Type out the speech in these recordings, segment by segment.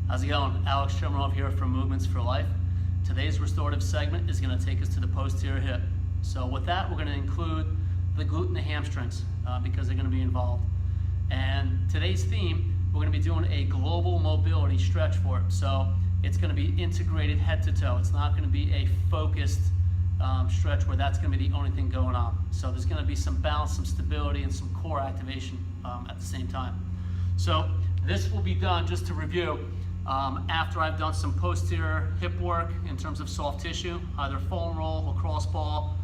How's it going? Alex Tremonov here from Movements for Life. Today's restorative segment is going to take us to the posterior hip. So with that, we're going to include the glute and the hamstrings because they're going to be involved. And today's theme, we're going to be doing a global mobility stretch for it. So it's going to be integrated head to toe. It's not going to be a focused stretch where that's going to be the only thing going on. So there's going to be some balance, some stability, and some core activation at the same time. So this will be done, just to review, after I've done some posterior hip work in terms of soft tissue, either foam roll, lacrosse ball,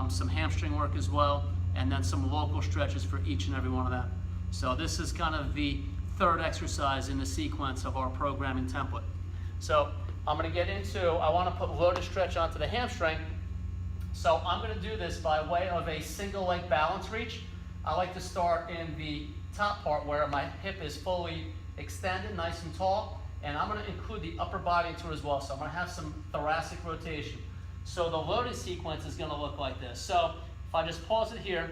some hamstring work as well, and then some local stretches for each and every one of them. So this is kind of the third exercise in the sequence of our programming template. So I'm going to get into, I want to put loaded stretch onto the hamstring. So I'm going to do this by way of a single leg balance reach. I like to start in the top part where my hip is fully extended, nice and tall. And I'm going to include the upper body into it as well. So I'm going to have some thoracic rotation. So the loaded sequence is going to look like this. So if I just pause it here,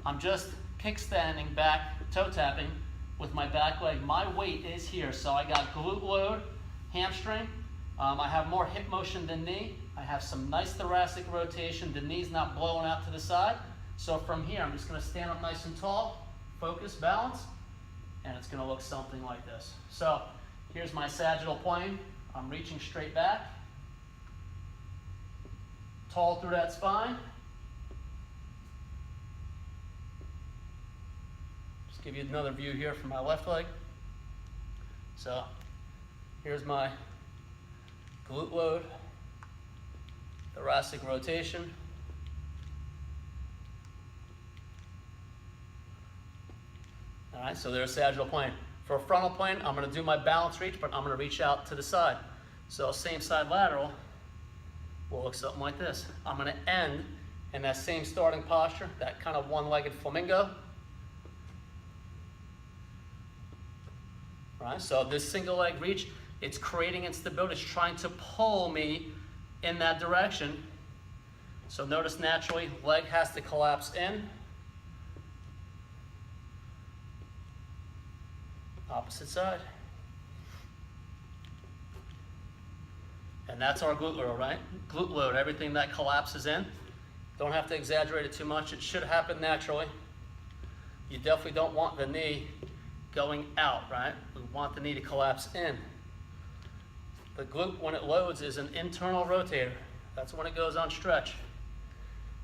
I'm just kickstanding back, toe tapping with my back leg. My weight is here. So I got glute load, hamstring. I have more hip motion than knee. I have some nice thoracic rotation. The knee's not blowing out to the side. So from here, I'm just going to stand up nice and tall, focus, balance, and it's going to look something like this. So here's my sagittal plane. I'm reaching straight back, tall through that spine. Just give you another view here from my left leg. So here's my glute load, thoracic rotation. All right, so there's sagittal plane. For a frontal plane, I'm going to do my balance reach, but I'm going to reach out to the side. So same side lateral will look something like this. I'm going to end in that same starting posture, that kind of one-legged flamingo. All right, so this single leg reach, it's creating instability. It's trying to pull me in that direction. So notice naturally, leg has to collapse in. Opposite side. And that's our glute load, right? Glute load, everything that collapses in. Don't have to exaggerate it too much. It should happen naturally. You definitely don't want the knee going out, right? We want the knee to collapse in. The glute, when it loads, is an internal rotator. That's when it goes on stretch,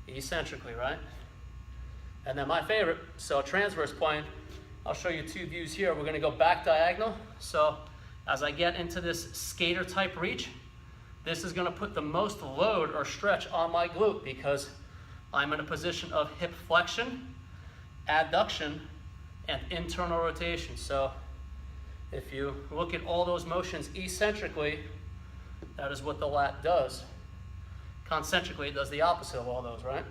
eccentrically, right? And then my favorite, so a transverse plane. I'll show you two views here. We're going to go back diagonal. So as I get into this skater type reach, this is going to put the most load or stretch on my glute because I'm in a position of hip flexion, adduction, and internal rotation. So if you look at all those motions eccentrically, that is what the lat does. Concentrically, it does the opposite of all those, right?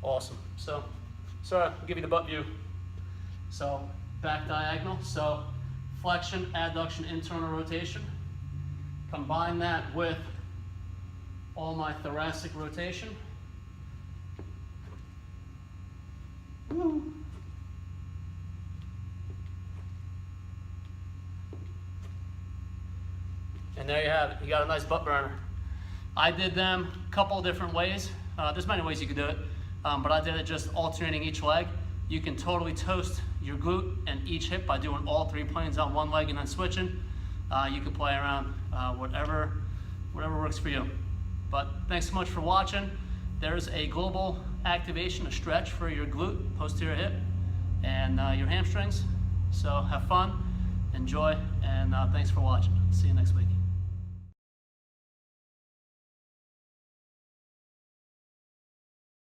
Awesome. So, sorry, I'll give you the butt view. So, back diagonal. So, flexion, adduction, internal rotation. Combine that with all my thoracic rotation. Woo. And there you have it. You got a nice butt burner. I did them a couple of different ways. There's many ways you could do it. But I did it just alternating each leg. You can totally toast your glute and each hip by doing all three planes on one leg and then switching. You can play around whatever works for you. But thanks so much for watching. There's a global activation, a stretch for your glute, posterior hip, and your hamstrings. So have fun, enjoy, and thanks for watching. See you next week.